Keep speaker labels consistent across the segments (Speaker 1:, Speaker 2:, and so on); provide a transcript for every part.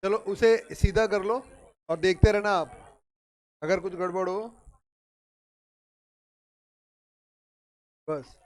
Speaker 1: चलो उसे सीधा कर लो और देखते रहना आप, अगर कुछ गड़बड़ हो बस।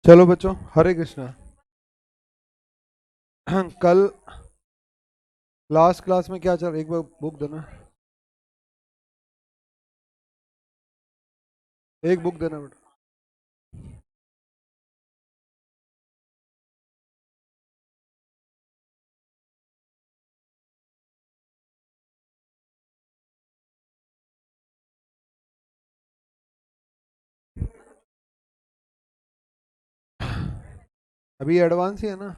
Speaker 1: चलो बच्चों, हरे कृष्णा। कल लास्ट क्लास में क्या चल, एक बार बुक देना, एक बुक देना बेटा। अभी एडवांस ही है ना।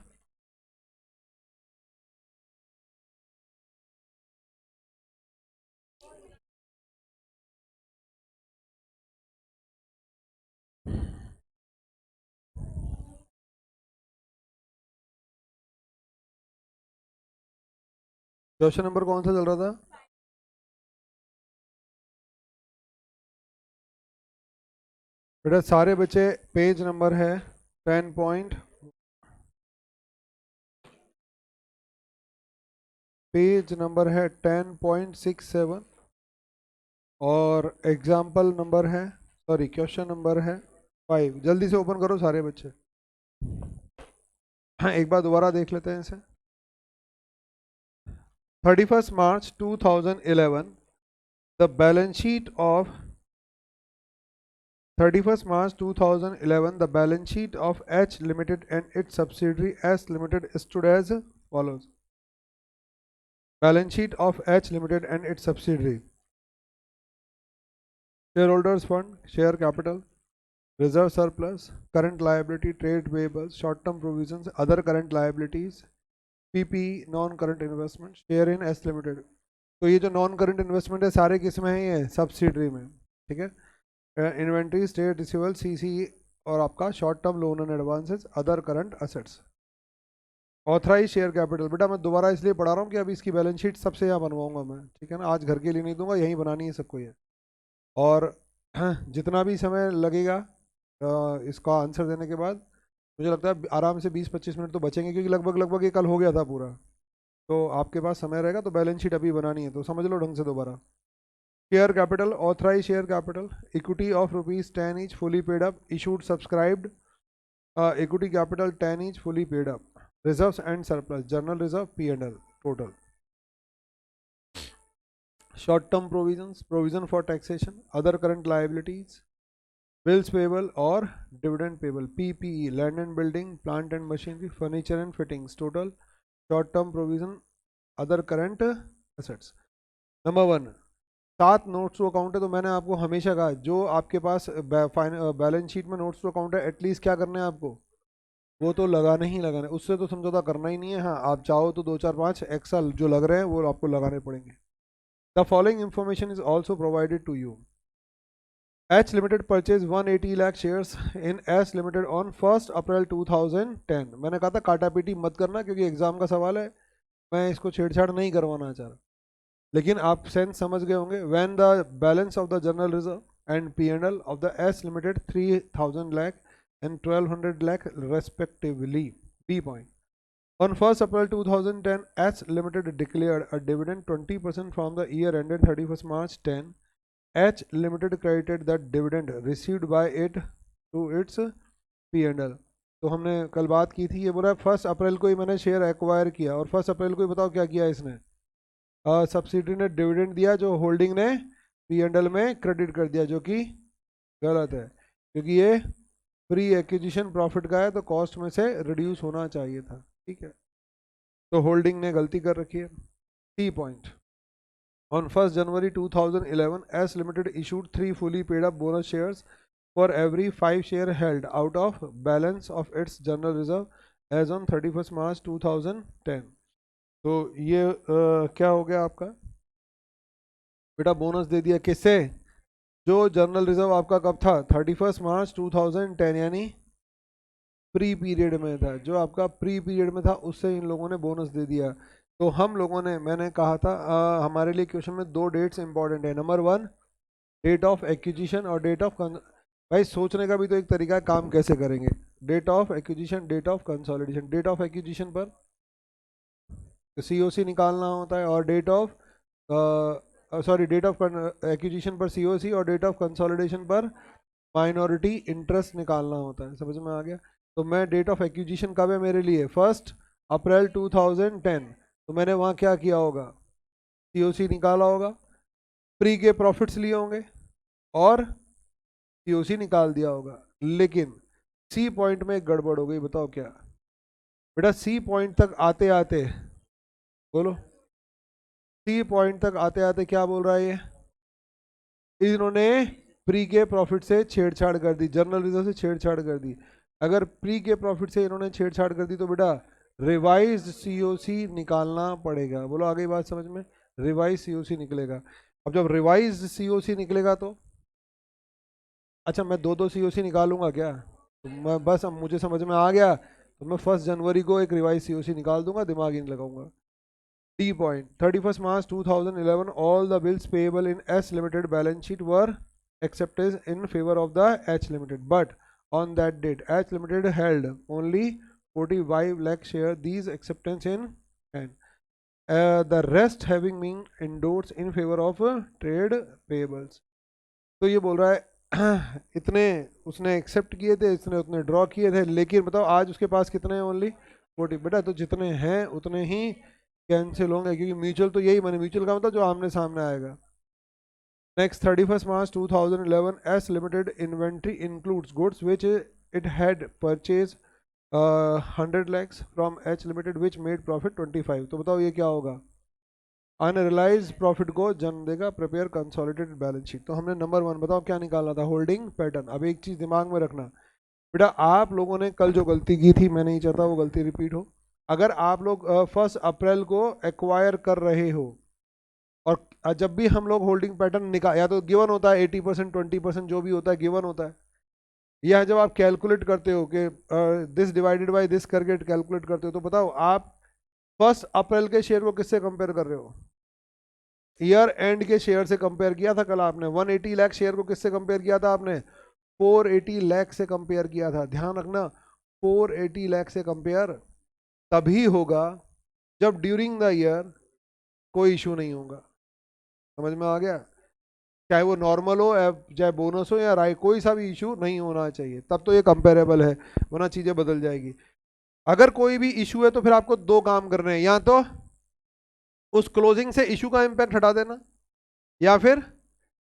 Speaker 1: क्वेश्चन नंबर कौन सा चल रहा था? बेटा सारे बच्चे, पेज नंबर है 10 पेज नंबर है 10.67 और एग्जाम्पल नंबर है, सॉरी क्वेश्चन नंबर है 5। जल्दी से ओपन करो सारे बच्चे। हाँ, एक बार दोबारा देख लेते हैं इसे। 31 March 2011, the balance sheet of 31st March 2011, the balance sheet of H Limited and its subsidiary S Limited stood as follows. Balance sheet of H Limited and its subsidiary: shareholders fund, share capital, reserve surplus, current liability, trade payables, short-term provisions, other current liabilities, PPE, non-current investment, share in S Limited। तो ये जो non current investment है सारे किस में है? ये subsidiary में। ठीक है, इन्वेंट्री, स्टेट रिसीवेबल, सीसी, और आपका short term loan and advances, other current assets. Authorise share capital, बेटा मैं दोबारा इसलिए पढ़ा रहा हूँ कि अभी इसकी बैलेंस शीट सबसे यहाँ बनवाऊंगा मैं, ठीक है ना। आज घर के लिए नहीं दूंगा, यहीं बनानी है सबको ये। और जितना भी समय लगेगा इसका आंसर देने के बाद, मुझे लगता है आराम से 20-25 मिनट तो बचेंगे, क्योंकि लगभग लगभग ये कल हो गया था पूरा। तो आपके पास समय रहेगा, तो बैलेंस शीट अभी बनानी है, तो समझ लो ढंग से दोबारा। Share capital, authorise share capital, equity of ₹10 each fully paid up, issued subscribed equity capital 10 each fully paid up, reserves and surplus, journal reserve, P&L total, short term provisions, provision for taxation, other current liabilities, bills payable or dividend payable, PPE, land and building, plant and machinery, furniture and fittings, total short term provision, other current assets। Number 1, 7 notes to account है, तो मैंने आपको हमेशा कहा जो आपके पास balance sheet में नोट्स टू अकाउंट है, एटलीस्ट क्या करना है आपको, वो तो लगाना ही लगाना है, उससे तो समझौता करना ही नहीं है। हाँ, आप चाहो तो 2 4 5 एक्स्ट्रा जो लग रहे हैं वो आपको लगाने पड़ेंगे। The following information is also provided to you. H limited purchase 180 lakh shares in S limited on 1 April 2010। मैंने कहा था काटा पीटी मत करना, क्योंकि एग्जाम का सवाल है, मैं इसको छेड़छाड़ नहीं करवाना चाह रहा। लेकिन आप सेंस समझ गए होंगे। When the balance of the general reserve and P&L of the S limited 3000 lakh and 1200 lakh respectively। B point. On 1st April 2010, S Limited declared a dividend 20% from the year ended 31st March 10 H limited credited the dividend received by it to its P&L। तो हमने कल बात की थी, ये बोला 1 अप्रैल को ही मैंने शेयर एक्वायर किया और 1 अप्रैल को ही बताओ क्या किया इसने, सब्सिडी ने डिविडेंड दिया जो होल्डिंग ने P&L में क्रेडिट कर दिया, जो कि गलत है क्योंकि ये प्री एक्विजिशन प्रॉफिट का है तो कॉस्ट में से रिड्यूस होना चाहिए था। ठीक है, तो होल्डिंग ने गलती कर रखी है। C point, on 1 January 2011 S Limited issued 3 fully paid up bonus shares for every 5 share held out of balance of its general reserve as on 31st March 2010। तो ये क्या हो गया आपका बेटा, बोनस दे दिया किससे, जो जनरल रिजर्व आपका कब था 31 मार्च 2010 यानी प्री पीरियड में था, जो आपका प्री पीरियड में था उससे इन लोगों ने बोनस दे दिया। तो हम लोगों ने, मैंने कहा था हमारे लिए क्वेश्चन में 2 डेट्स इंपॉर्टेंट है, नंबर 1 डेट ऑफ एक्विजिशन और डेट ऑफ, भाई सोचने का भी तो एक तरीका है काम कैसे करेंगे, date of acquisition date of consolidation. Date of acquisition पर COC निकालना होता है और date of date of acquisition पर COC और डेट ऑफ कंसोलिडेशन पर माइनॉरिटी इंटरेस्ट निकालना होता है। समझ में आ गया। तो मैं डेट ऑफ एक्विजिशन कब है मेरे लिए 1 अप्रैल 2010, तो मैंने वहाँ क्या किया होगा, COC निकाला होगा, प्री के प्रॉफिट्स लिए होंगे और COC निकाल दिया होगा। लेकिन सी पॉइंट में एक गड़बड़ हो गई, बताओ क्या बेटा, सी पॉइंट तक आते आते, बोलो, सी पॉइंट तक आते आते क्या बोल रहा है ये, इन्होंने प्री के प्रॉफिट से छेड़छाड़ कर दी, जनरल रिजर्व से छेड़छाड़ कर दी। अगर प्री के प्रॉफिट से इन्होंने छेड़छाड़ कर दी तो बेटा रिवाइज्ड COC निकालना पड़ेगा। बोलो आगे बात समझ में, रिवाइज COC निकलेगा। अब जब रिवाइज्ड COC निकलेगा तो अच्छा मैं 2 COC निकालूंगा क्या, तो मैं बस, अब मुझे समझ में आ गया तो मैं 1 जनवरी को एक रिवाइज COC निकाल दूंगा, दिमाग ही नहीं लगाऊंगा। D point, 31st March 2011, all the bills payable in S Limited balance sheet were accepted in favor of the H Limited. But on that date, H Limited held only 45 lakh share. These acceptance in hand. The rest having been endorsed in favor of trade payables. तो ये बोल रहा है इतने उसने accept किए थे, इसने उतने ड्रॉ किए थे, लेकिन बताओ आज उसके पास कितने हैं, ओनली 40। बेटा तो जितने हैं उतने ही कैंसिल होंगे क्योंकि म्यूचुअल तो यही बने, म्यूचुअल का मतलब जो आमने सामने आएगा। Next 31st March 2011 S Limited inventory includes goods which it had purchased 100 lakhs from H Limited which made profit 25। तो बताओ ये क्या होगा, अनरियलाइज प्रॉफिट को जन्म देगा, प्रिपेयर कंसोलिडेटेड बैलेंस शीट। तो हमने नंबर 1 बताओ क्या निकालना था, होल्डिंग पैटर्न। अब एक चीज दिमाग में रखना बेटा, आप लोगों ने कल जो गलती की थी, मैं नहीं चाहता वो गलती रिपीट हो। अगर आप लोग 1 अप्रैल को एक्वायर कर रहे हो और जब भी हम लोग होल्डिंग पैटर्न निकाल, या तो गिवन होता है 80% 20% जो भी होता है गिवन होता है, या जब आप कैलकुलेट करते हो कि दिस डिवाइडेड बाय दिस करके कैलकुलेट करते हो, तो बताओ आप 1 अप्रैल के शेयर को किससे कंपेयर कर रहे हो, ईयर एंड के शेयर से कंपेयर किया था कल आपने। 180 लाख शेयर को किससे कंपेयर किया था आपने, 480 लाख से कंपेयर किया था। ध्यान रखना 480 लाख से कंपेयर तभी होगा जब ड्यूरिंग द ईयर कोई इशू नहीं होगा। समझ में आ गया, चाहे वो नॉर्मल हो चाहे बोनस हो या राय, कोई सा भी इशू नहीं होना चाहिए, तब तो ये कंपेरेबल है, वरना चीजें बदल जाएगी। अगर कोई भी इशू है तो फिर आपको 2 काम करने हैं, या तो उस क्लोजिंग से इशू का इंपैक्ट हटा देना या फिर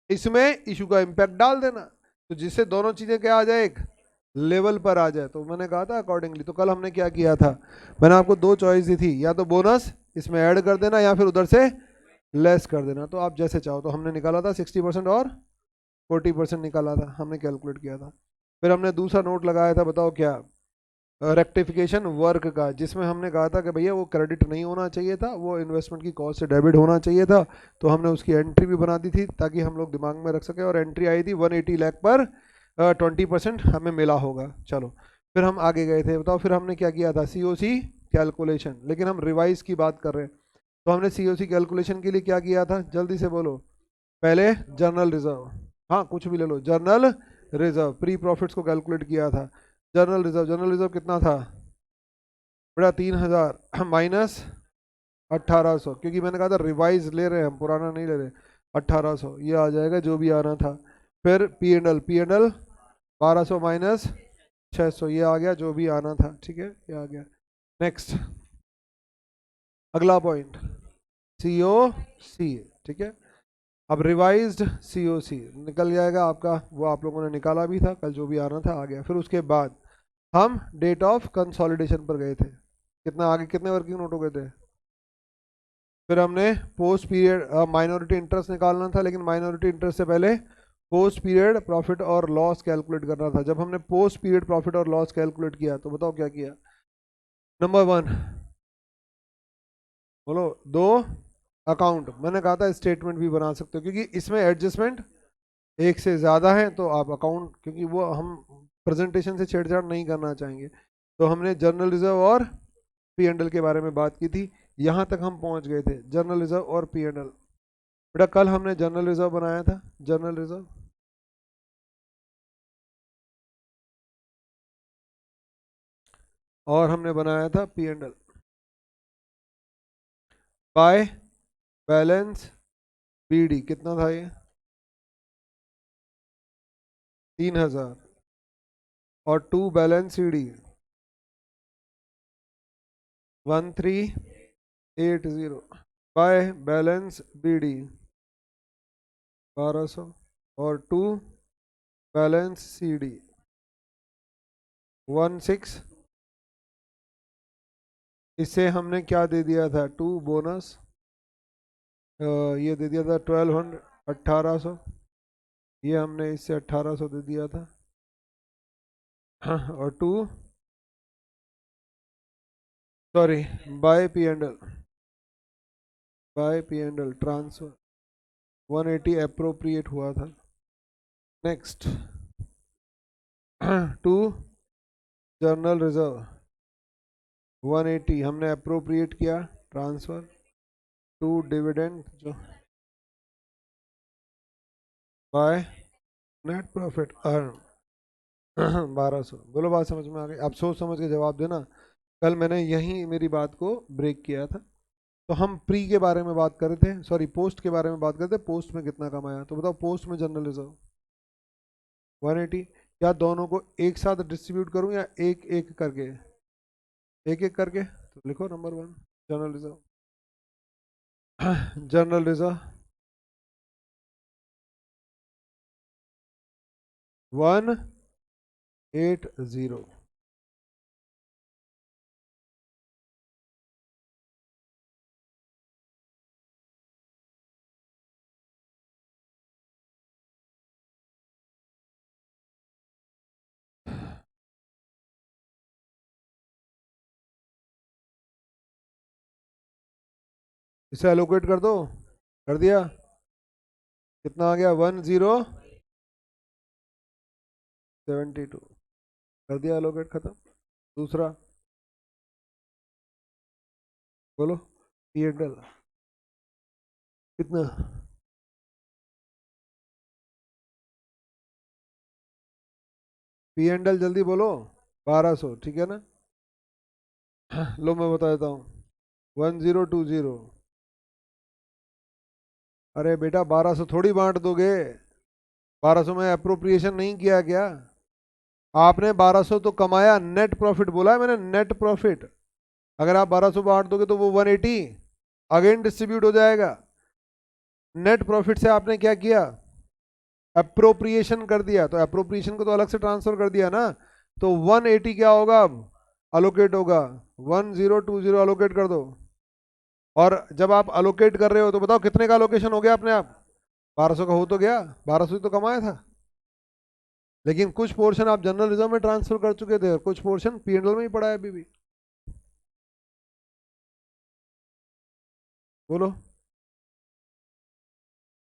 Speaker 1: इसमें इशू का इंपैक्ट डाल देना, तो जिससे दोनों चीजें क्या आ जाए, एक लेवल पर आ जाए। तो मैंने कहा था अकॉर्डिंगली, तो कल हमने क्या किया था, मैंने आपको 2 चॉइस दी थी, या तो बोनस इसमें ऐड कर देना या फिर उधर से लेस कर देना, तो आप जैसे चाहो। तो हमने निकाला था 60% और 40% निकाला था, हमने कैलकुलेट किया था। फिर हमने दूसरा नोट लगाया था, बताओ क्या, रेक्टिफिकेशन वर्क का, जिसमें हमने कहा था कि भैया वो क्रेडिट नहीं होना चाहिए था, वो इन्वेस्टमेंट की कॉस्ट से डेबिट होना चाहिए था। तो हमने उसकी एंट्री भी बना दी थी ताकि हम लोग दिमाग में रख सके, और एंट्री आई थी 180 लाख पर 20% हमें मिला होगा। चलो फिर हम आगे गए थे, बताओ फिर हमने क्या किया था, COC कैलकुलेशन, लेकिन हम रिवाइज की बात कर रहे हैं। तो हमने COC कैलकुलेशन के लिए क्या किया था, जल्दी से बोलो, पहले जर्नल रिजर्व, हाँ कुछ भी ले लो, जर्नल रिजर्व प्री प्रॉफिट्स को कैलकुलेट किया था। जनरल रिजर्व कितना था बेटा, 3000 माइनस 1800, क्योंकि मैंने कहा था रिवाइज ले रहे हैं हम, पुराना नहीं ले रहे। 1800, ये आ जाएगा जो भी आना था। फिर पी एंड एल 1200 माइनस 600, ये आ गया जो भी आना था, ठीक है, ये आ गया। नेक्स्ट अगला पॉइंट सी ओ सी, ठीक है। अब रिवाइज्ड सी ओ सी निकल जाएगा आपका, वो आप लोगों ने निकाला भी था कल, जो भी आना था आ गया। फिर उसके बाद हम डेट ऑफ कंसोलिडेशन पर गए थे, कितना आगे, कितने वर्किंग नोट हो गए थे। फिर हमने पोस्ट पीरियड माइनॉरिटी इंटरेस्ट निकालना था, लेकिन माइनॉरिटी इंटरेस्ट से पहले पोस्ट पीरियड प्रॉफिट और लॉस कैलकुलेट करना था। जब हमने पोस्ट पीरियड प्रॉफिट और लॉस कैलकुलेट किया तो बताओ क्या किया। नंबर वन, बोलो, दो अकाउंट, मैंने कहा था स्टेटमेंट भी बना सकते हो, क्योंकि इसमें एडजस्टमेंट एक से ज़्यादा है तो आप अकाउंट, क्योंकि वो हम प्रेजेंटेशन से छेड़छाड़ नहीं करना चाहेंगे। तो हमने जर्नल रिजर्व और पी एंड एल के बारे में बात की थी, यहाँ तक हम पहुँच गए थे, जर्नल रिजर्व और पी एंड एल। बेटा कल हमने जर्नल रिजर्व बनाया था, जर्नल रिजर्व, और हमने बनाया था P and L by balance B D, कितना था ये 3000, और to balance C D 1380, by balance B D 1200, और टू बैलेंस सी डी 16। इसे हमने क्या दे दिया था, टू बोनस, ये दे दिया था 1200, 1800, ये हमने इससे 1800 दे दिया था। और to, sorry, by P and L, by P and L transfer 180 appropriate हुआ था। नेक्स्ट टू जर्नल रिजर्व 180 हमने अप्रोप्रिएट किया, ट्रांसफर टू डिविडेंड जो बाय नेट प्रॉफिट अर्न 1200। बोलो बात समझ में आ गई, अब सोच समझ के जवाब देना। कल मैंने यही मेरी बात को ब्रेक किया था। तो हम प्री के बारे में बात कर रहे थे, सॉरी पोस्ट के बारे में बात करते, पोस्ट में कितना कमाया, तो बताओ पोस्ट में जनरल रिजर्व 180, क्या दोनों को एक साथ डिस्ट्रीब्यूट करूं या एक एक करके, एक एक करके, तो लिखो number one general reserve, general reserve 180, इसे एलोकेट कर दो, कर दिया, कितना आ गया 1072, कर दिया एलोकेट, खत्म। दूसरा बोलो, पी एंड एल कितना, पी एंड एल जल्दी बोलो, 1200, ठीक है ना। लो मैं बता देता हूँ, 1020, अरे बेटा 1200 थोड़ी बांट दोगे, 1200 में अप्रोप्रिएशन नहीं किया क्या आपने, 1200 तो कमाया, नेट प्रॉफिट बोला है मैंने, नेट प्रॉफिट। अगर आप 1200 बांट दोगे तो वो 180 अगेन डिस्ट्रीब्यूट हो जाएगा। नेट प्रॉफिट से आपने क्या किया, अप्रोप्रिएशन कर दिया, तो अप्रोप्रिएशन को तो अलग से ट्रांसफर कर दिया ना, तो 180 क्या होगा अब, अलोकेट होगा, 1020 अलोकेट कर दो। और जब आप अलोकेट कर रहे हो तो बताओ कितने का अलोकेशन हो गया अपने आप, 1200 का हो तो गया, 1200 तो कमाया था, लेकिन कुछ पोर्शन आप जनरल रिजर्व में ट्रांसफर कर चुके थे और कुछ पोर्शन पीएनएल में ही पड़ा है अभी भी। बोलो,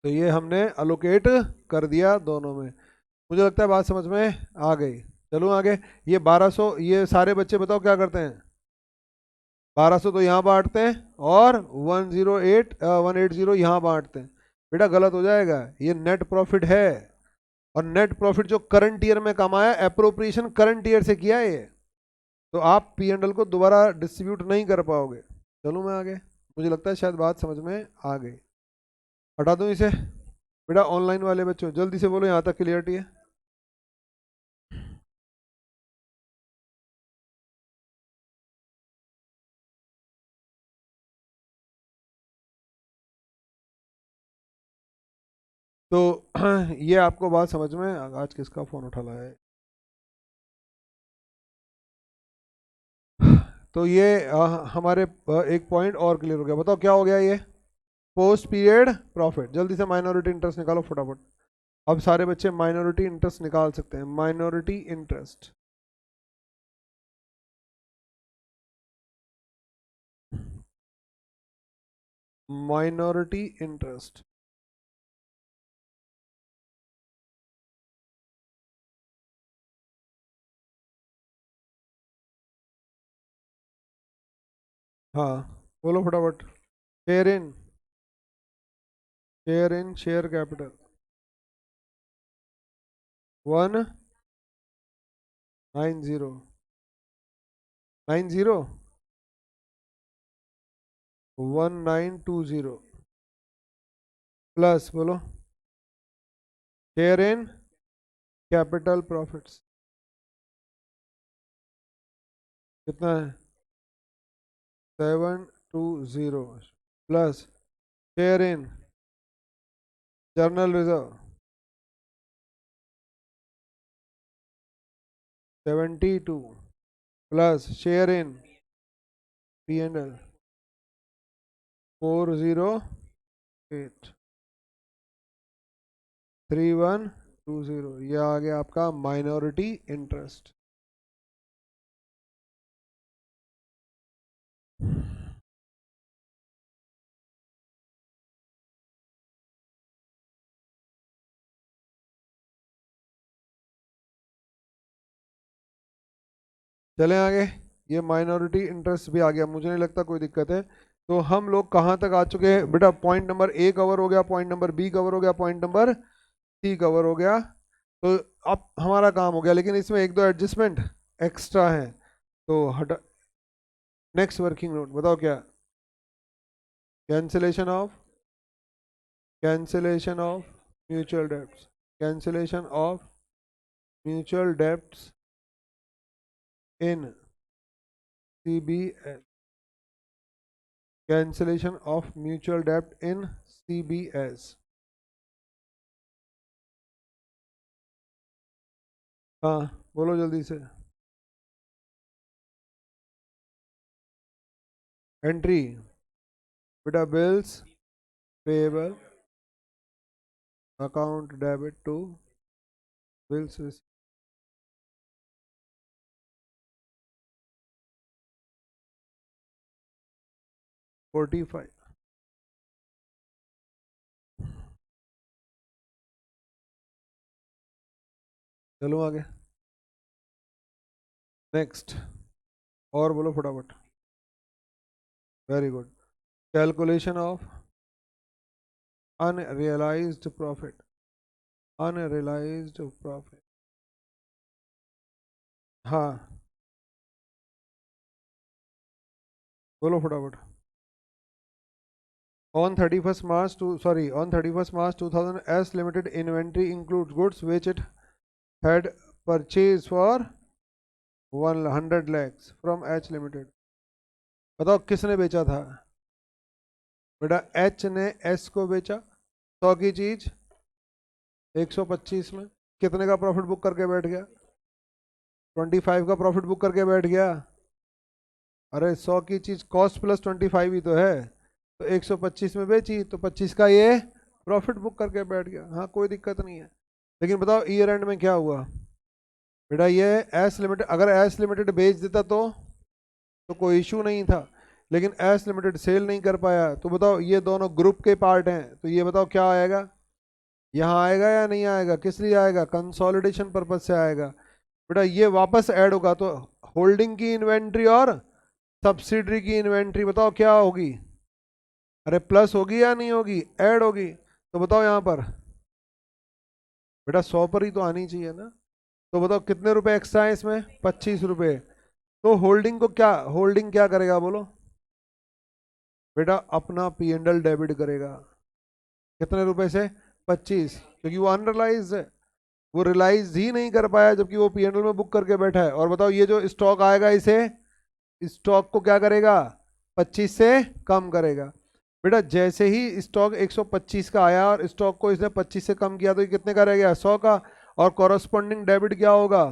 Speaker 1: तो ये हमने अलोकेट कर दिया दोनों में, मुझे लगता है बात समझ में आ गई। चलो आगे, ये 1200, ये सारे बच्चे बताओ क्या करते हैं, 1200 तो यहाँ बांटते हैं और 180 यहाँ बांटते हैं। बेटा गलत हो जाएगा, ये नेट प्रॉफिट है, और नेट प्रॉफिट जो करंट ईयर में कमाया, अप्रोप्रिएशन करंट ईयर से किया है ये, तो आप पी एंड एल को दोबारा डिस्ट्रीब्यूट नहीं कर पाओगे। चलो मैं आगे, मुझे लगता है शायद बात समझ में आ गई। हटा दूं इसे? बेटा ऑनलाइन वाले बच्चों जल्दी से बोलो, यहाँ तक क्लियरिटी है? तो ये आपको बात समझ में, आज किसका फोन उठा लाया है? तो ये हमारे एक पॉइंट और क्लियर हो गया। बताओ क्या हो गया ये? Post period profit. जल्दी से माइनॉरिटी इंटरेस्ट निकालो फटाफट। अब सारे बच्चे माइनॉरिटी इंटरेस्ट निकाल सकते हैं। Minority interest, minority interest. हाँ बोलो फटाफट। Share in share capital 190 1920 plus बोलो शेयर इन कैपिटल प्रॉफिट्स। कितना है? 720 plus share in journal reserve 72 plus share in P and L 408 3120। ये आ गया आपका माइनॉरिटी इंटरेस्ट। चलें आगे। ये माइनॉरिटी इंटरेस्ट भी आ गया, मुझे नहीं लगता कोई दिक्कत है। तो हम लोग कहाँ तक आ चुके हैं बेटा? पॉइंट नंबर ए कवर हो गया, पॉइंट नंबर बी कवर हो गया, पॉइंट नंबर सी कवर हो गया। तो अब हमारा काम हो गया, लेकिन इसमें एक दो एडजस्टमेंट एक्स्ट्रा है। तो हटा, नेक्स्ट वर्किंग नोट बताओ क्या? Cancellation of mutual debts, cancellation of mutual debts in CBS, cancellation of mutual डेब्ट इन CBS। हाँ बोलो जल्दी से। एंट्री बेटा bills payable account debit to bills 45। चलो आगे नेक्स्ट, और बोलो फटाफट। Very good. Calculation of unrealised profit, unrealised profit. हाँ बोलो फटाफट। On 31st March 2000, S Limited inventory includes goods which it had purchased for 100 lakhs from H Limited। बताओ किसने बेचा था? बेटा H ने S को बेचा 100 की चीज 125 में। कितने का प्रॉफिट बुक करके बैठ गया? 25 का प्रॉफिट बुक करके बैठ गया। अरे 100 की चीज कॉस्ट प्लस 25 ही तो है, तो 125 में बेची तो 25 का ये प्रॉफिट बुक करके बैठ गया। हाँ कोई दिक्कत नहीं है। लेकिन बताओ ईयर एंड में क्या हुआ? बेटा ये एस लिमिटेड, अगर एस लिमिटेड बेच देता तो कोई इशू नहीं था, लेकिन एस लिमिटेड सेल नहीं कर पाया। तो बताओ ये दोनों ग्रुप के पार्ट हैं, तो ये बताओ क्या आएगा? यहाँ आएगा या नहीं आएगा? किस लिए आएगा? कंसोलिडेशन पर्पज से आएगा। बेटा ये वापस ऐड होगा, तो होल्डिंग की इन्वेंट्री और सब्सिडरी की इन्वेंट्री बताओ क्या होगी? अरे प्लस होगी या नहीं होगी? ऐड होगी। तो बताओ यहाँ पर बेटा 100 पर ही तो आनी चाहिए ना। तो बताओ कितने रुपए एक्स्ट्रा है इसमें? 25 रुपए। तो होल्डिंग क्या करेगा बोलो? बेटा अपना P&L डेबिट करेगा। कितने रुपए से? 25, क्योंकि वो अनरिलाइज है, वो रिलाइज ही नहीं कर पाया जबकि वो पीएनएल में बुक करके बैठा है। और बताओ ये जो स्टॉक आएगा इसे, स्टॉक को क्या करेगा? 25 से कम करेगा। बेटा जैसे ही स्टॉक 125 का आया और स्टॉक को इसने 25 से कम किया तो ये कितने का रह गया? 100 का। और कॉरस्पॉन्डिंग डेबिट क्या होगा?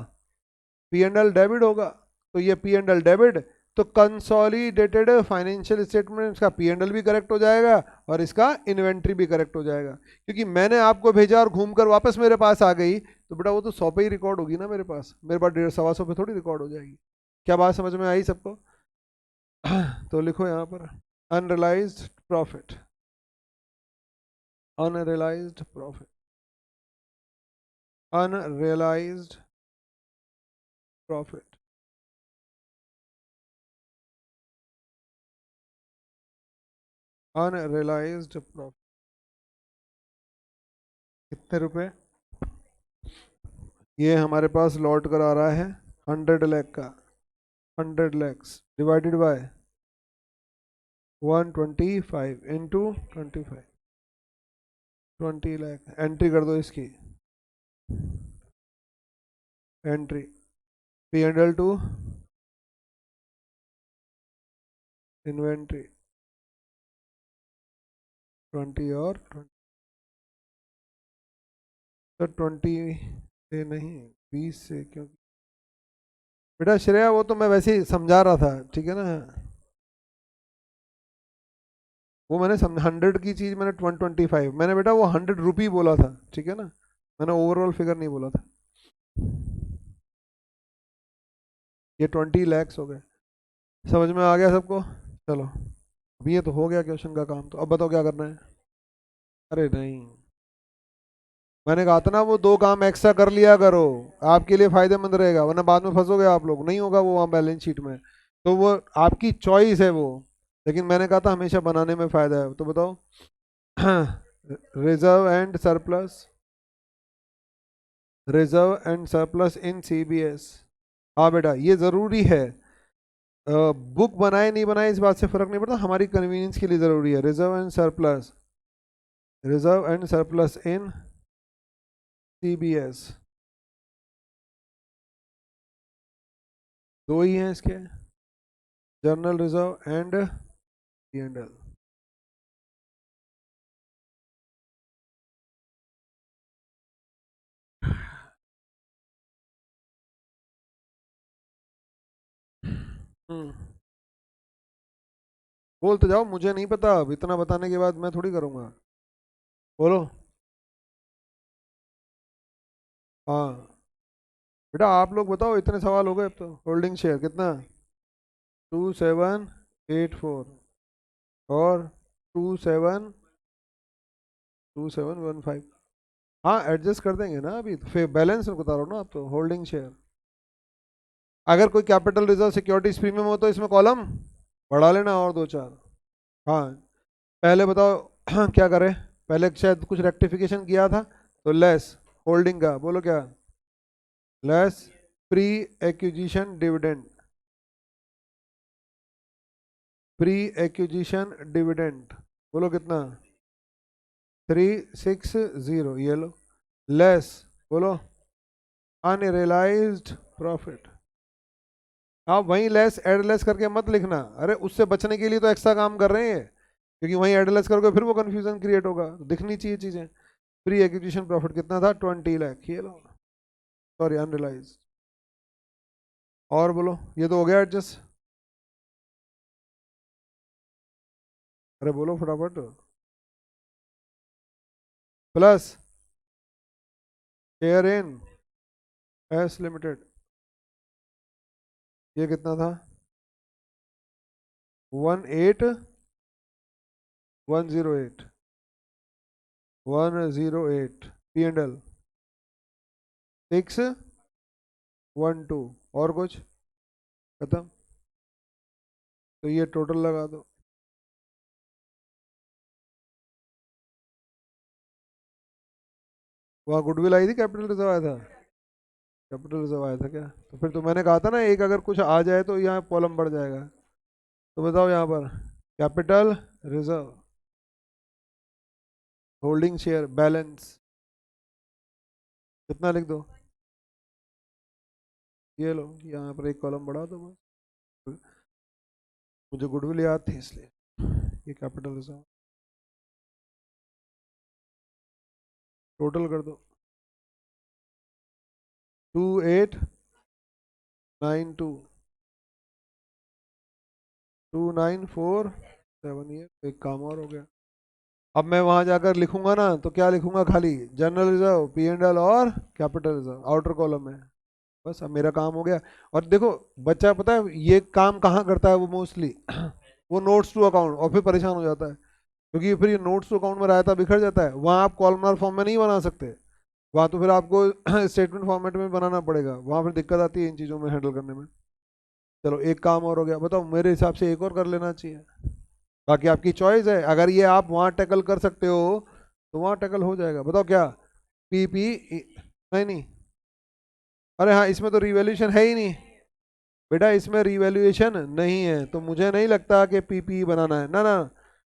Speaker 1: पीएनएल डेबिट होगा। तो ये पीएनएल डेबिट, तो कंसोलिडेटेड फाइनेंशियल स्टेटमेंट का पीएनएल भी करेक्ट हो जाएगा और इसका इन्वेंट्री भी करेक्ट हो जाएगा। क्योंकि मैंने आपको भेजा और घूमकर वापस मेरे पास आ गई तो बेटा वो तो 100 पे ही रिकॉर्ड होगी ना, मेरे पास 150 पे थोड़ी रिकॉर्ड हो जाएगी। क्या बात समझ में आई सबको? तो लिखो यहाँ पर unrealised profit, unrealised profit, unrealised profit, unrealised profit. कितने रुपए? ये हमारे पास लौट कर आ रहा है 100 लाख का। 100 lakhs divided by 125 into 25, 20 lakh. Entry कर दो इसकी, एंट्री P&L टू इन्वेंट्री 20 और 20, तो 20 से नहीं 20 से, क्योंकि बेटा श्रेया वो तो मैं वैसे ही समझा रहा था, ठीक है ना। वो मैंने 100 की चीज मैंने 125, मैंने बेटा वो 100 रुपी बोला था, ठीक है ना, मैंने ओवरऑल फिगर नहीं बोला था। ये 20 lakhs हो गए। समझ में आ गया सबको? चलो अभी ये तो हो गया क्वेश्चन का काम, तो अब बताओ क्या करना है। अरे नहीं, मैंने कहा था ना वो 2 काम एक्स्ट्रा कर लिया करो, आपके लिए फायदेमंद रहेगा, वरना बाद में फंसोगे आप लोग, नहीं होगा वो वहाँ बैलेंस शीट में। तो वो आपकी चॉइस है वो, लेकिन मैंने कहा था हमेशा बनाने में फायदा है। तो बताओ reserve and surplus, reserve and surplus in CBS. हाँ बेटा ये ज़रूरी है, बुक बनाए नहीं बनाए इस बात से फर्क नहीं पड़ता, हमारी कन्वीनियंस के लिए ज़रूरी है। Reserve and surplus, reserve and surplus in CBS, दो ही हैं इसके, जर्नल रिजर्व एंड पी&एल। हम्म, बोल तो जाओ, मुझे नहीं पता, अब इतना बताने के बाद मैं थोड़ी करूँगा। बोलो। हाँ बेटा आप लोग बताओ, इतने सवाल हो गए अब तो। होल्डिंग शेयर कितना? 2784 और 2715। हाँ एडजस्ट कर देंगे ना, अभी तो फिर बैलेंस बता रहा हूँ ना, आप तो होल्डिंग शेयर। अगर कोई कैपिटल रिजर्व सिक्योरिटीज प्रीमियम हो तो इसमें कॉलम बढ़ा लेना और 2 4। हाँ पहले बताओ क्या करें, पहले शायद कुछ रेक्टिफिकेशन किया था, तो लेस होल्डिंग का बोलो क्या? Less pre acquisition dividend, pre acquisition dividend बोलो कितना? 360, ये लो। लेस बोलो अनरियलाइज्ड प्रॉफिट। आप वहीं लेस एड लेस करके मत लिखना, अरे उससे बचने के लिए तो एक्स्ट्रा काम कर रहे हैं, क्योंकि वहीं एड लेस करोगे फिर वो कंफ्यूजन क्रिएट होगा, तो दिखनी चाहिए चीजें। प्री एक्विजिशन प्रॉफिट कितना था? 20 लाख, ये लो, सॉरी अनरियलाइज। और बोलो, ये तो हो गया एडजस्ट। अरे बोलो फटाफट। Plus share in S limited, ये कितना था? 18108, 108 P&L 612, और कुछ खत्म। तो ये टोटल लगा दो। वहाँ गुडविल आई थी, कैपिटल रिजर्व आया था? कैपिटल रिजर्व आया था क्या? तो फिर तो मैंने कहा था ना एक अगर कुछ आ जाए तो यहाँ कॉलम बढ़ जाएगा। तो बताओ यहाँ पर capital reserve holding share balance कितना लिख दो, ये लो यहाँ पर एक कॉलम बढ़ा दो बस। मुझे गुडविल याद थी इसलिए, ये कैपिटल रिजर्व टोटल कर दो 2892 2947, ये एक काम और हो गया। अब मैं वहां जाकर लिखूंगा ना तो क्या लिखूंगा, खाली general reserve, P and L और कैपिटल रिजर्व आउटर कॉलम में। बस अब मेरा काम हो गया। और देखो बच्चा पता है ये काम कहाँ करता है वो मोस्टली वो नोट्स टू अकाउंट, और फिर परेशान हो जाता है क्योंकि फिर ये नोट्स टू अकाउंट में रहता बिखर जाता है, वहाँ आप कॉलमनार फॉर्म में नहीं बना सकते, वहाँ तो फिर आपको स्टेटमेंट फॉर्मेट में बनाना पड़ेगा, वहाँ फिर दिक्कत आती है इन चीज़ों में हैंडल करने में। चलो एक काम और हो गया, बताओ मेरे हिसाब से एक और कर लेना चाहिए, बाकी आपकी चॉइस है, अगर ये आप वहाँ टैकल कर सकते हो तो वहाँ टैकल हो जाएगा, बताओ क्या। पी नहीं नहीं, अरे हाँ इसमें तो रिवैल्यूएशन है ही नहीं बेटा, इसमें रिवैल्यूएशन नहीं है, तो मुझे नहीं लगता कि पीपी बनाना है, ना ना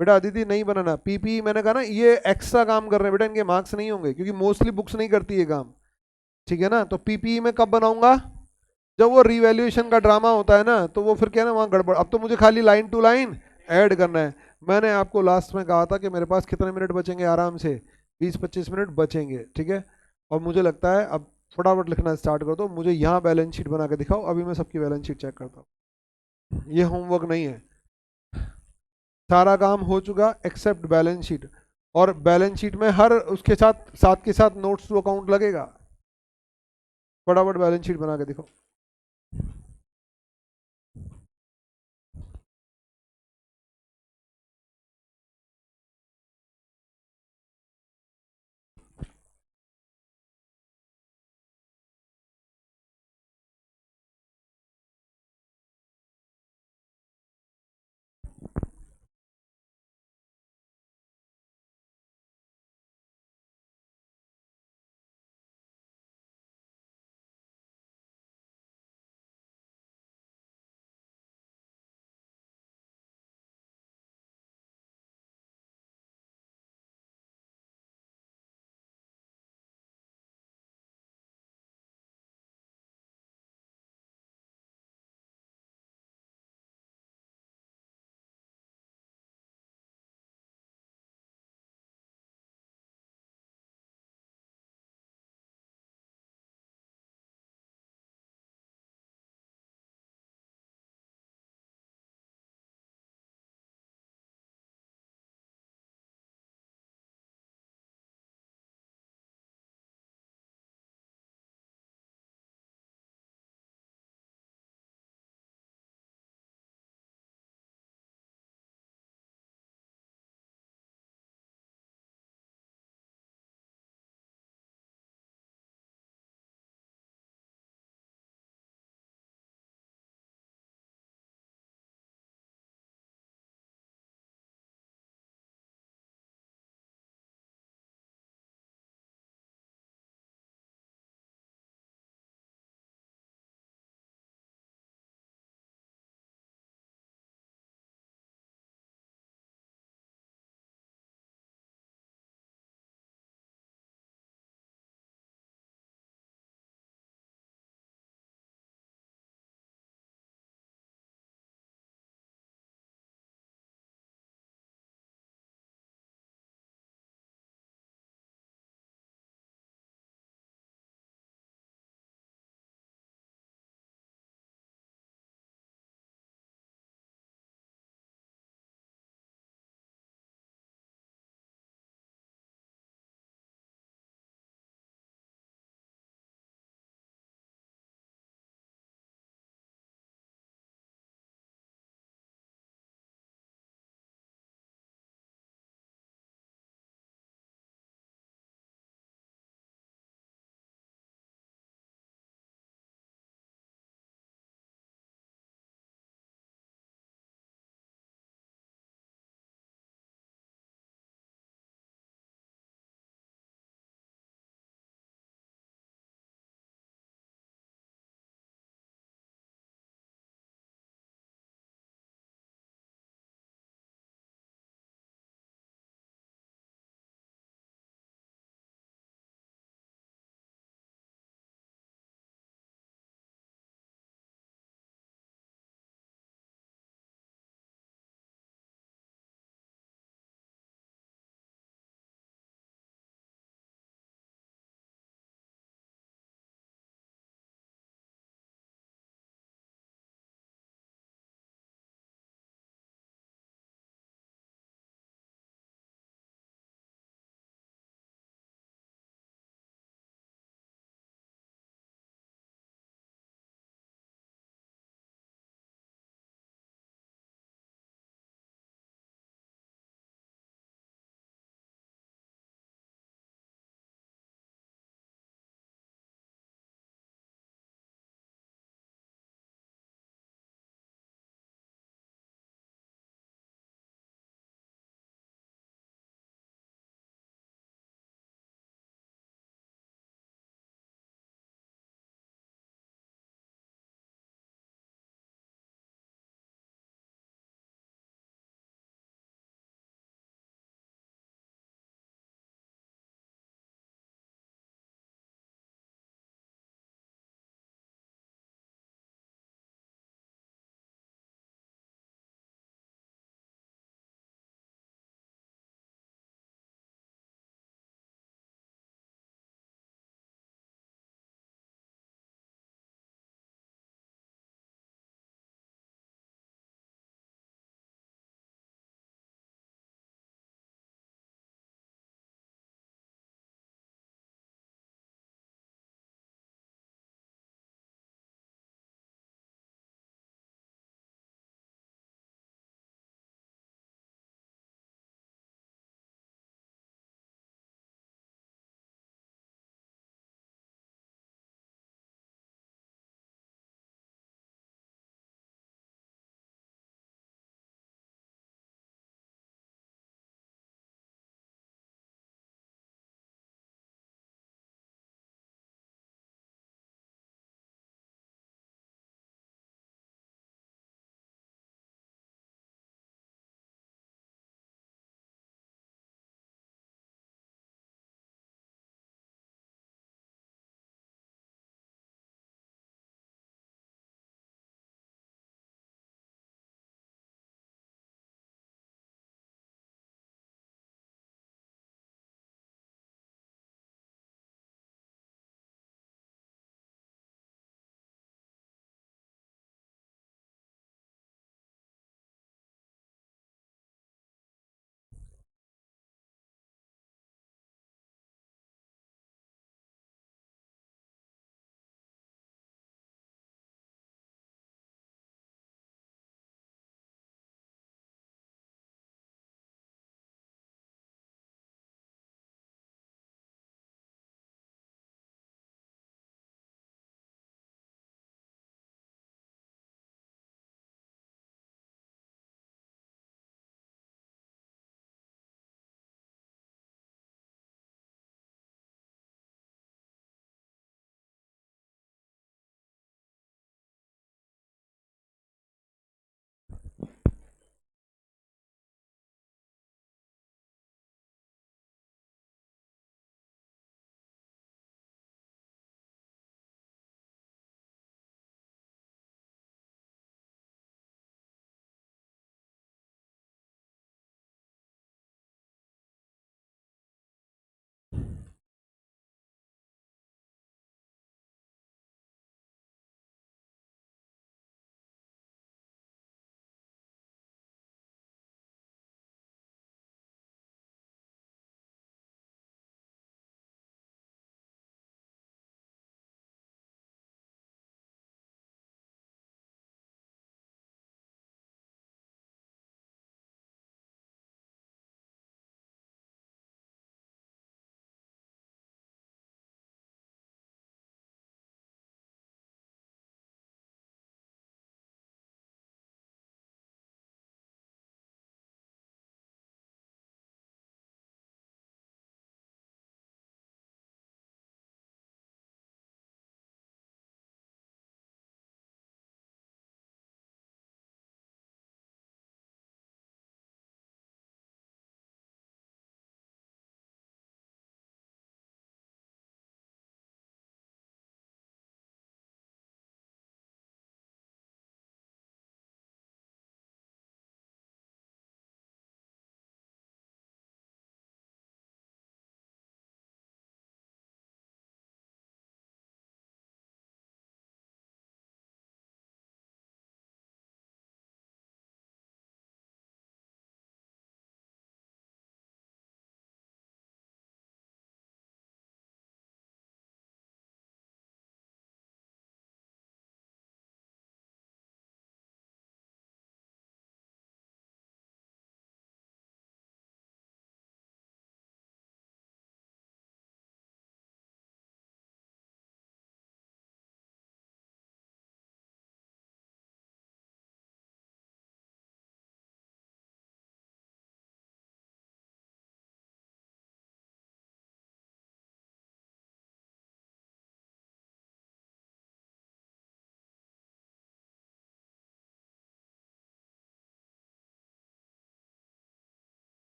Speaker 1: बेटा अदिति नहीं बनाना पीपी, मैंने कहा ना ये एक्स्ट्रा काम कर रहे हैं बेटा, इनके मार्क्स नहीं होंगे क्योंकि मोस्टली बुक्स नहीं करती ये काम, ठीक है ना। तो पीपी में कब बनाऊंगा, जब वो रिवैल्यूएशन का ड्रामा होता है ना, तो वो फिर क्या है ना वहाँ गड़बड़, अब तो मुझे खाली लाइन टू लाइन ऐड करना है। मैंने आपको लास्ट में कहा था कि मेरे पास कितने मिनट बचेंगे, आराम से 20-25 मिनट बचेंगे, ठीक है। और मुझे लगता है अब फटाफट लिखना स्टार्ट कर दो, मुझे यहाँ बैलेंस शीट बना के दिखाओ, अभी मैं सबकी बैलेंस शीट चेक करता हूँ, ये होमवर्क नहीं है, सारा काम हो चुका एक्सेप्ट बैलेंस शीट, और बैलेंस शीट में हर उसके साथ साथ के साथ नोट्स टू अकाउंट लगेगा, फटाफट बैलेंस शीट बना के दिखाओ।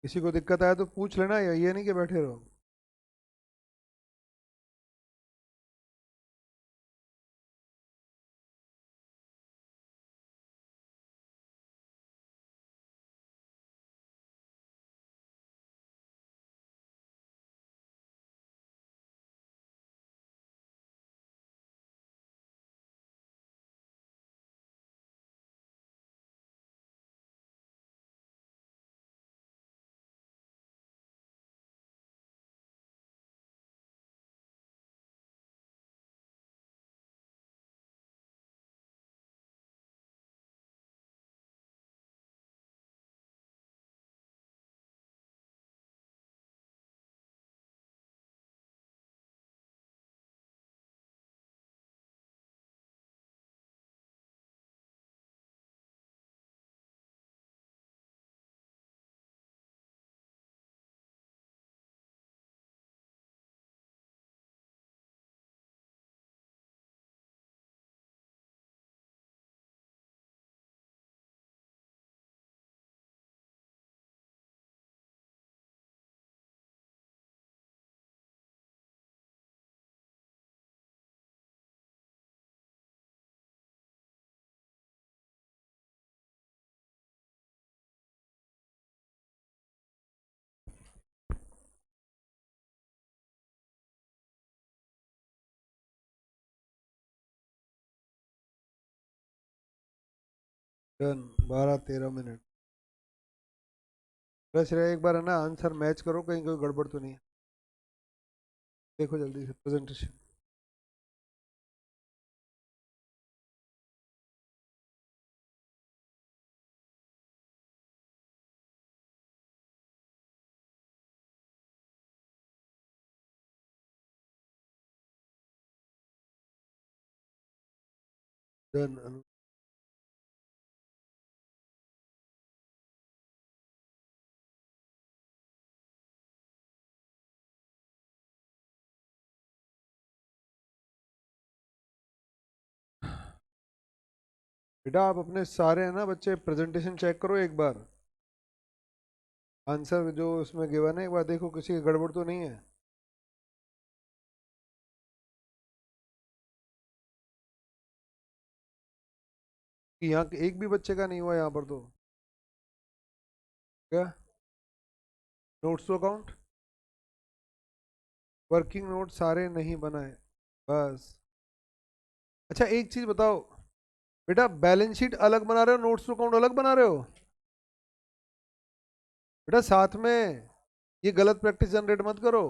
Speaker 1: किसी को दिक्कत आया तो पूछ लेना, या ये नहीं कि बैठे रहो। डन। 12-13 मिनट। बस रहे एक बार है ना, आंसर मैच करो, कहीं कोई गड़बड़ तो नहीं है। देखो जल्दी से प्रेजेंटेशन। डन। बेटा आप अपने सारे है ना बच्चे प्रेजेंटेशन चेक करो एक बार। आंसर जो उसमें गिवन है एक बार देखो, किसी की गड़बड़ तो नहीं है। कि यहाँ एक भी बच्चे का नहीं हुआ यहाँ पर तो। क्या? Notes to account, working note सारे नहीं बनाए, बस। अच्छा एक चीज बताओ, बेटा बैलेंस शीट अलग बना रहे हो, नोट्स टू अकाउंट अलग बना रहे हो? बेटा साथ में ये गलत प्रैक्टिस जनरेट मत करो।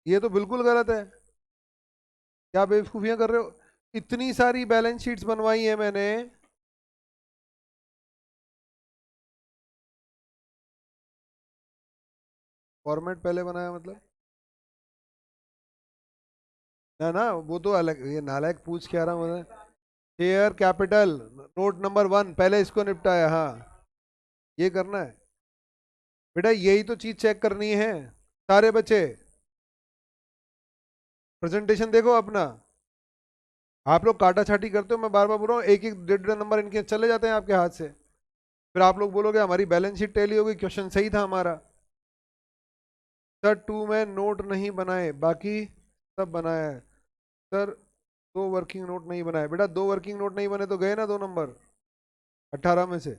Speaker 1: ये तो बिल्कुल गलत है। क्या बेवकूफियां कर रहे हो? इतनी सारी बैलेंस शीट्स बनवाई है मैंने। फॉर्मेट पहले बनाया मतलब? ना ना, वो तो अलग, ये नालायक पूछ के आ रहा हूँ। शेयर कैपिटल नोट नंबर 1 पहले इसको निपटाया, हाँ। ये करना है बेटा, यही तो चीज चेक करनी है। सारे बच्चे प्रेजेंटेशन देखो अपना। आप लोग काटा छाटी करते हो, मैं बार बार बोल रहा हूँ, एक एक 1.5 नंबर इनके चले जाते हैं आपके हाथ से। फिर आप लोग बोलोगे हमारी बैलेंस शीट टैली हो गई, क्वेश्चन सही था हमारा। सर 2 में नोट नहीं बनाए, बाकी सब बनाया है। सर 2 वर्किंग नोट नहीं बनाए, बेटा 2 वर्किंग नोट नहीं बने तो गए ना 2 नंबर 18 में से।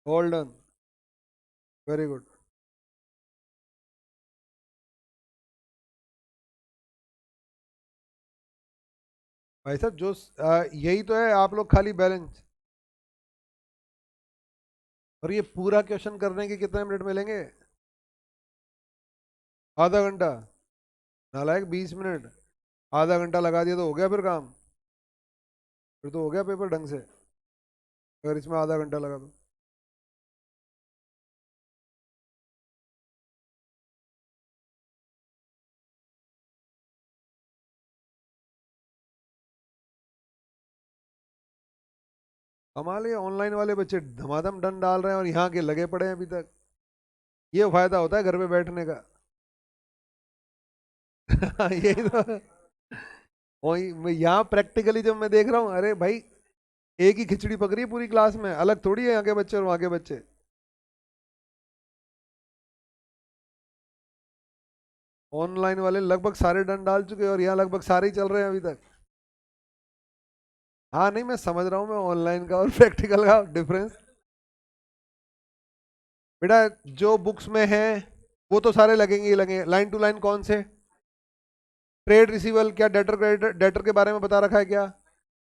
Speaker 1: All done. Very good. भाई साहब जो यही तो है, आप लोग खाली बैलेंस। और ये पूरा क्वेश्चन करने के कितने मिनट मिलेंगे? आधा घंटा? नालायक 20 मिनट। आधा घंटा लगा दिया तो हो गया फिर काम? फिर तो हो गया पेपर ढंग से, अगर इसमें आधा घंटा लगा तो। कमाल है, ऑनलाइन वाले बच्चे धमाधम डन डाल रहे हैं और यहाँ के लगे पड़े हैं अभी तक। ये फायदा होता है घर पे बैठने का। यही तो। वही मैं यहाँ प्रैक्टिकली जब मैं देख रहा हूँ, अरे भाई एक ही खिचड़ी पक रही है पूरी क्लास में, अलग थोड़ी है यहाँ के बच्चे और वहाँ के बच्चे। ऑनलाइन वाले लगभग सारे डन डाल चुके हैं और यहाँ लगभग सारे ही चल रहे हैं अभी तक। हाँ नहीं, मैं समझ रहा हूँ मैं ऑनलाइन का और प्रैक्टिकल का डिफरेंस। बेटा जो बुक्स में है वो तो सारे लगेंगे ही लगेंगे। लाइन टू लाइन कौन से? ट्रेड रिसीवल, क्या डेटर क्रेडिटर डेटर के बारे में बता रखा है क्या?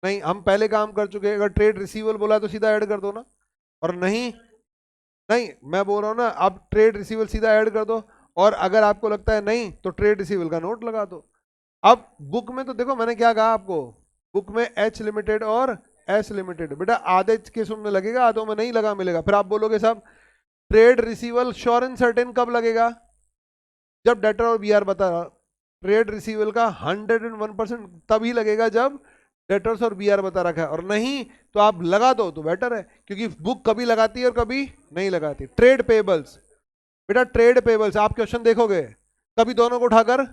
Speaker 1: नहीं, हम पहले काम कर चुके हैं। अगर ट्रेड रिसीवल बोला तो सीधा ऐड कर दो ना। और नहीं, नहीं मैं बोल रहा हूँ ना, अब ट्रेड रिसीवल सीधा ऐड कर दो। और अगर आपको लगता है नहीं तो ट्रेड रिसीवल का नोट लगा दो। अब बुक में तो देखो मैंने क्या कहा आपको, बुक में एच लिमिटेड और एस लिमिटेड, बेटा आधे केसों में लगेगा, आधों में नहीं लगा मिलेगा। फिर आप बोलोगे साहब ट्रेड रिसीवल श्योर एंड सर्टेन कब लगेगा? जब डेटर और बीआर बता। ट्रेड रिसीवल का 101% तभी लगेगा जब डेटर्स और बीआर बता रखा है, और नहीं तो आप लगा दो तो बेटर है, क्योंकि बुक कभी लगाती है और कभी नहीं लगाती। ट्रेड पेबल्स, बेटा ट्रेड पेबल्स आप क्वेश्चन देखोगे कभी दोनों को उठाकर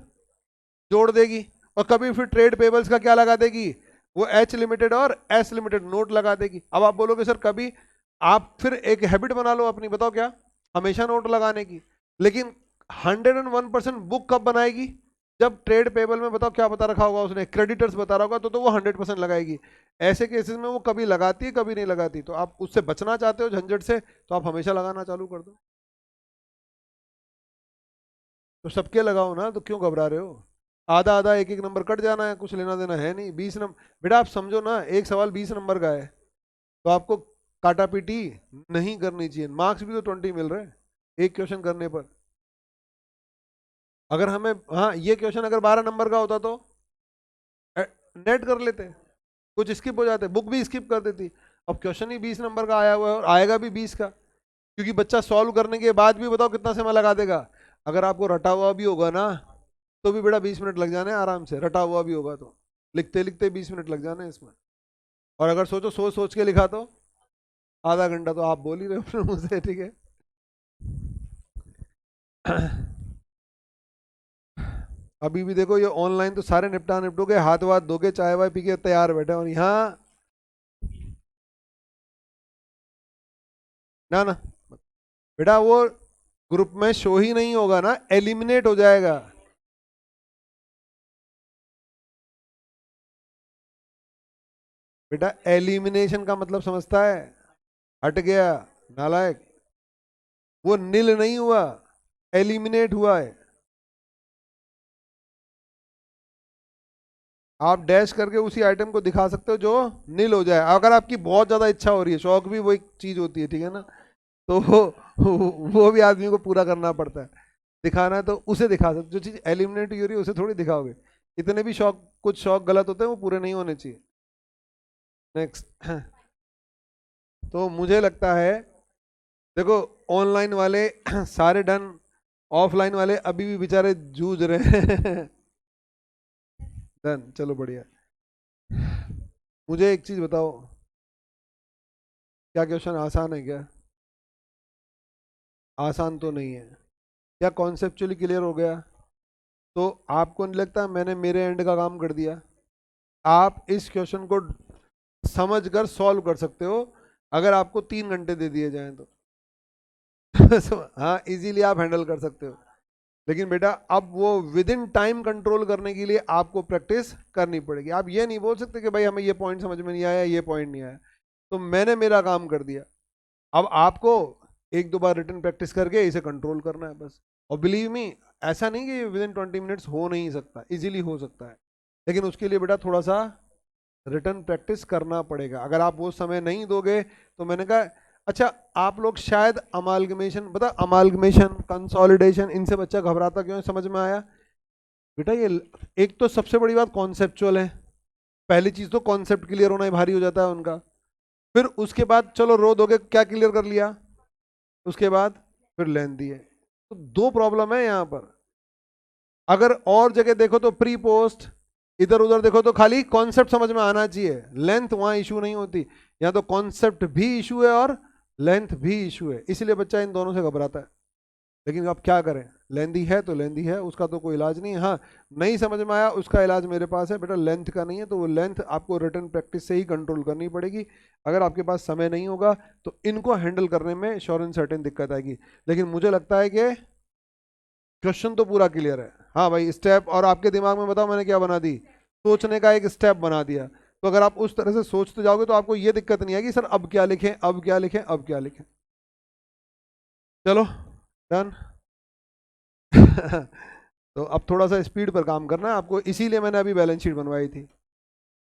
Speaker 1: जोड़ देगी और कभी फिर ट्रेड पेबल्स का क्या लगा देगी, वो एच लिमिटेड और एस लिमिटेड नोट लगा देगी। अब आप बोलोगे सर कभी, आप फिर एक हैबिट बना लो अपनी, बताओ क्या, हमेशा नोट लगाने की। लेकिन 101% बुक कब बनाएगी? जब ट्रेड पेबल में बताओ क्या बता रखा होगा उसने, क्रेडिटर्स बता रहा होगा, तो वो 100% लगाएगी। ऐसे केसेस में वो कभी लगाती है कभी नहीं लगाती। तो आप उससे बचना चाहते हो झंझट से, तो आप हमेशा लगाना चालू कर दो। तो सबके लगाओ ना, तो क्यों घबरा रहे हो? आधा आधा एक एक नंबर कट जाना है, कुछ लेना देना है नहीं। 20 नंबर, बेटा आप समझो ना, एक सवाल 20 नंबर का है, तो आपको काटा पीटी नहीं करनी चाहिए। मार्क्स भी तो 20 मिल रहे हैं एक क्वेश्चन करने पर। अगर हमें, हाँ ये क्वेश्चन अगर 12 नंबर का होता तो नेट कर लेते, कुछ स्किप हो जाते, बुक भी स्किप कर देती। अब क्वेश्चन ही 20 नंबर का आया हुआ है और आएगा भी 20 का, क्योंकि बच्चा सॉल्व करने के बाद भी बताओ कितना समय लगा देगा। अगर आपको रटा हुआ भी होगा ना, तो भी बेटा 20 मिनट लग जाने आराम से, रटा हुआ भी होगा तो लिखते लिखते 20 मिनट लग जाने इसमें। और अगर सोचो सोच सोच के लिखा तो आधा घंटा। तो आप बोल ही रहे हो अपने मुंह से, ठीक है। अभी भी देखो ये ऑनलाइन तो सारे निपटा निपटोगे, हाथ वाथ धोके चाय वाय पी के तैयार बैठे, और यहाँ ना ना, बेटा वो ग्रुप में शो ही नहीं होगा ना, एलिमिनेट हो जाएगा। बेटा एलिमिनेशन का मतलब समझता है? हट गया, नालायक। वो नील नहीं हुआ, एलिमिनेट हुआ है। आप डैश करके उसी आइटम को दिखा सकते हो जो नील हो जाए, अगर आपकी बहुत ज्यादा इच्छा हो रही है। शौक भी वो एक चीज होती है, ठीक है ना। तो वो भी आदमी को पूरा करना पड़ता है। दिखाना है तो उसे दिखा सकते, जो चीज एलिमिनेट हो रही है उसे थोड़ी दिखाओगे। इतने भी शौक, कुछ शौक गलत होते हैं, वो पूरे नहीं होने चाहिए। नेक्स्ट। तो मुझे लगता है देखो ऑनलाइन वाले सारे डन, ऑफलाइन वाले अभी भी बेचारे जूझ रहे हैं। डन, चलो बढ़िया। मुझे एक चीज बताओ, क्या क्वेश्चन आसान है क्या? आसान तो नहीं है। क्या कॉन्सेप्चुअली क्लियर हो गया? तो आपको नहीं लगता मैंने मेरे एंड का काम कर दिया? आप इस क्वेश्चन को समझ कर सॉल्व कर सकते हो, अगर आपको 3 घंटे दे दिए जाएं तो। हाँ इजीली आप हैंडल कर सकते हो। लेकिन बेटा अब वो विद इन टाइम कंट्रोल करने के लिए आपको प्रैक्टिस करनी पड़ेगी। आप ये नहीं बोल सकते कि भाई हमें ये पॉइंट समझ में नहीं आया, ये पॉइंट नहीं आया, तो मैंने मेरा काम कर दिया। अब आपको एक दो बार रिटर्न प्रैक्टिस करके इसे कंट्रोल करना है बस। और बिलीव मी, ऐसा नहीं कि विद इन 20 मिनट्स हो नहीं सकता, इजीली हो सकता है। लेकिन उसके लिए बेटा थोड़ा सा रिटर्न प्रैक्टिस करना पड़ेगा। अगर आप वो समय नहीं दोगे तो मैंने कहा, अच्छा आप लोग शायद अमालगमेशन, बता अमालगमेशन कंसोलिडेशन, इनसे बच्चा घबराता क्यों है, समझ में आया? बेटा ये एक तो सबसे बड़ी बात कॉन्सेप्चुअल है। पहली चीज तो कॉन्सेप्ट क्लियर होना ही भारी हो जाता है उनका। फिर उसके बाद चलो रो दोगे, क्या क्लियर कर लिया, उसके बाद फिर लेंथी है। तो दो प्रॉब्लम है यहाँ पर। अगर और जगह देखो तो प्री पोस्ट, इधर उधर देखो तो खाली कॉन्सेप्ट समझ में आना चाहिए, लेंथ वहां इशू नहीं होती। यहाँ तो कॉन्सेप्ट भी इशू है और लेंथ भी इशू है, इसलिए बच्चा इन दोनों से घबराता है। लेकिन अब क्या करें, लेंदी है तो लेंदी है, उसका तो कोई इलाज नहीं है। हाँ नहीं समझ में आया, उसका इलाज मेरे पास है बेटा, लेंथ का नहीं है। तो वो लेंथ आपको रिटर्न प्रैक्टिस से ही कंट्रोल करनी पड़ेगी। अगर आपके पास समय नहीं होगा तो इनको हैंडल करने में श्योर एंड सर्टेन दिक्कत आएगी। लेकिन मुझे लगता है कि क्वेश्चन तो पूरा क्लियर है। हाँ भाई स्टेप, और आपके दिमाग में बताओ मैंने क्या बना दी, सोचने का एक स्टेप बना दिया। तो अगर आप उस तरह से सोचते जाओगे तो आपको ये दिक्कत नहीं आएगी सर अब क्या लिखें अब क्या लिखें अब क्या लिखें। चलो डन। तो अब थोड़ा सा स्पीड पर काम करना है आपको, इसीलिए मैंने अभी बैलेंस शीट बनवाई थी।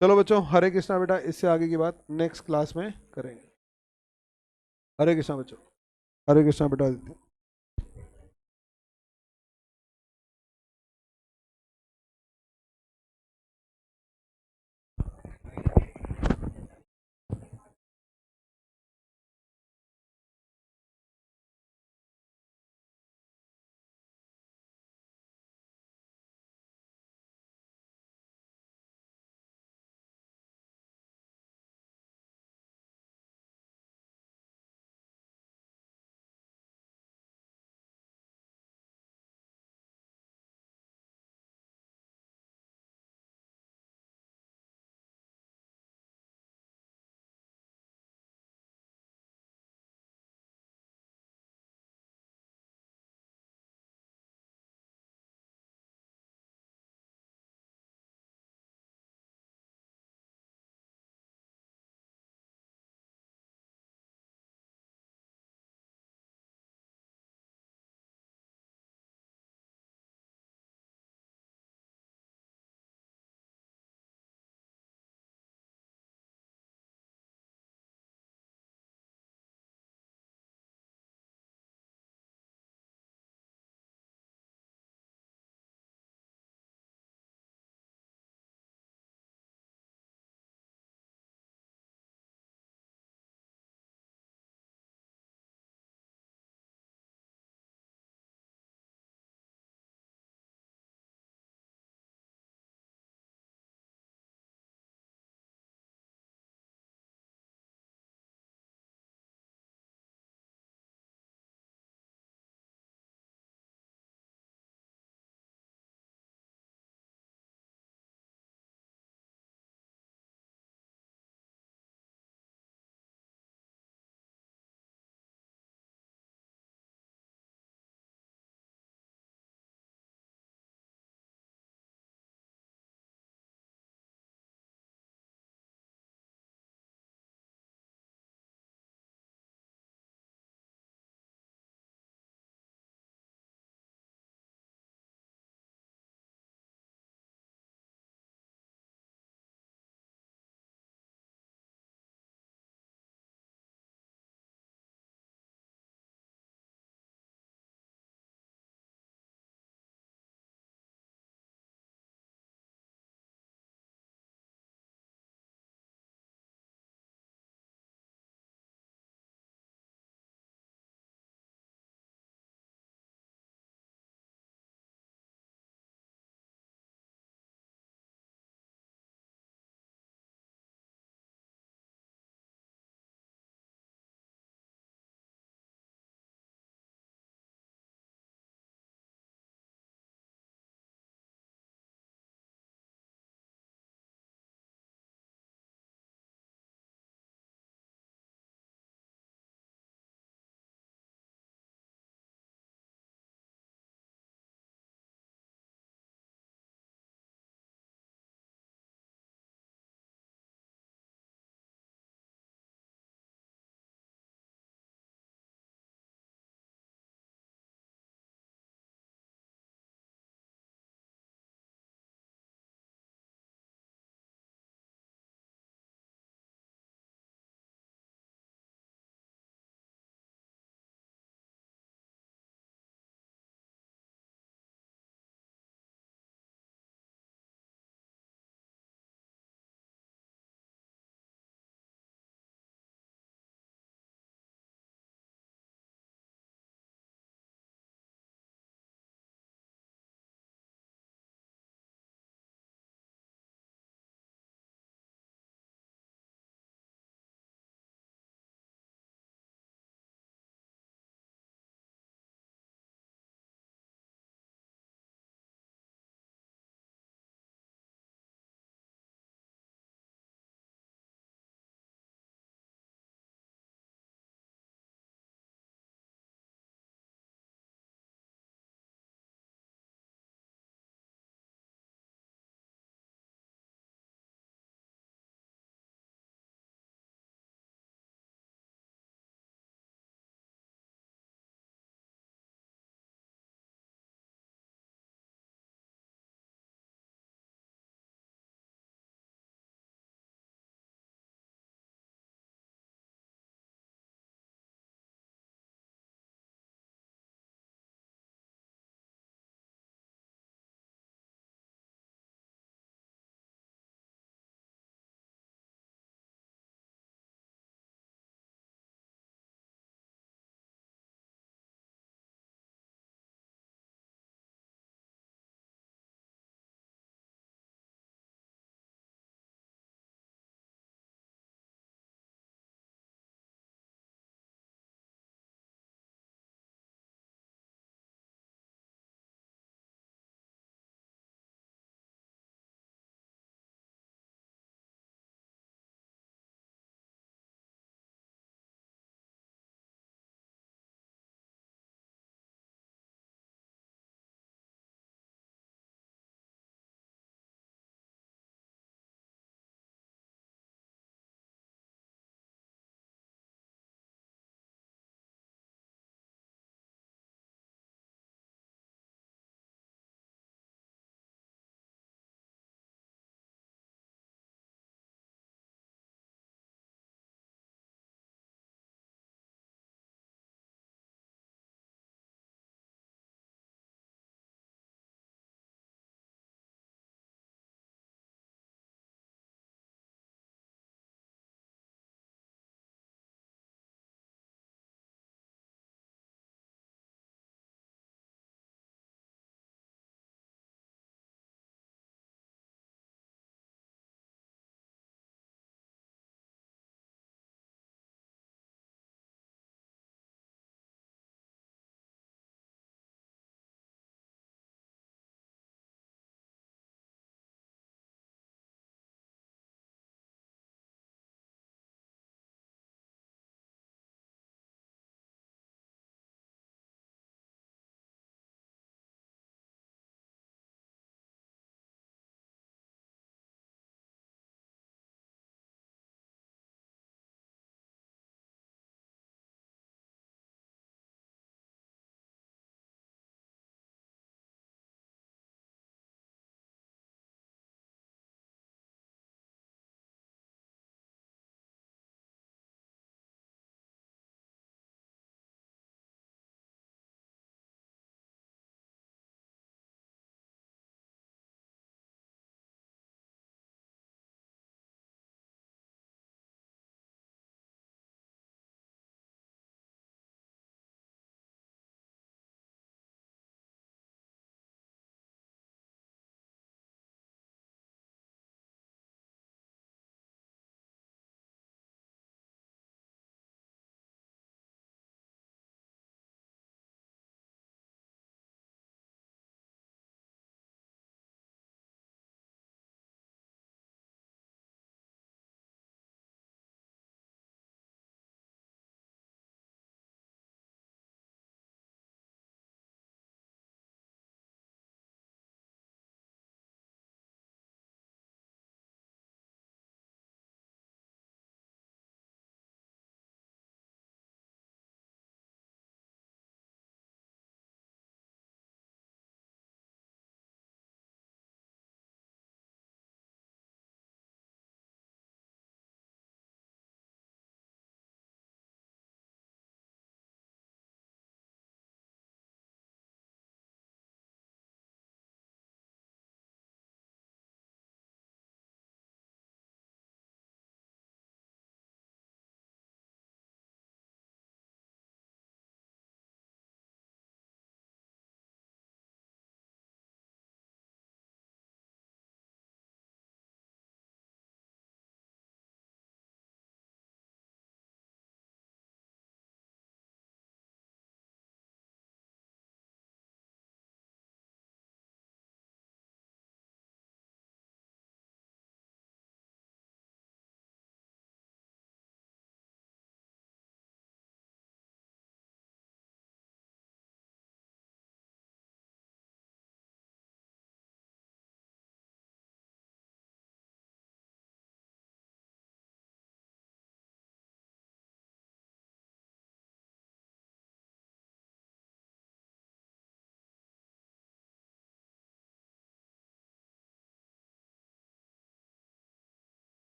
Speaker 1: चलो बच्चों, हरे कृष्णा बेटा, इससे आगे की बात नेक्स्ट क्लास में करेंगे। हरे कृष्णा बच्चों, हरे कृष्णा बेटा।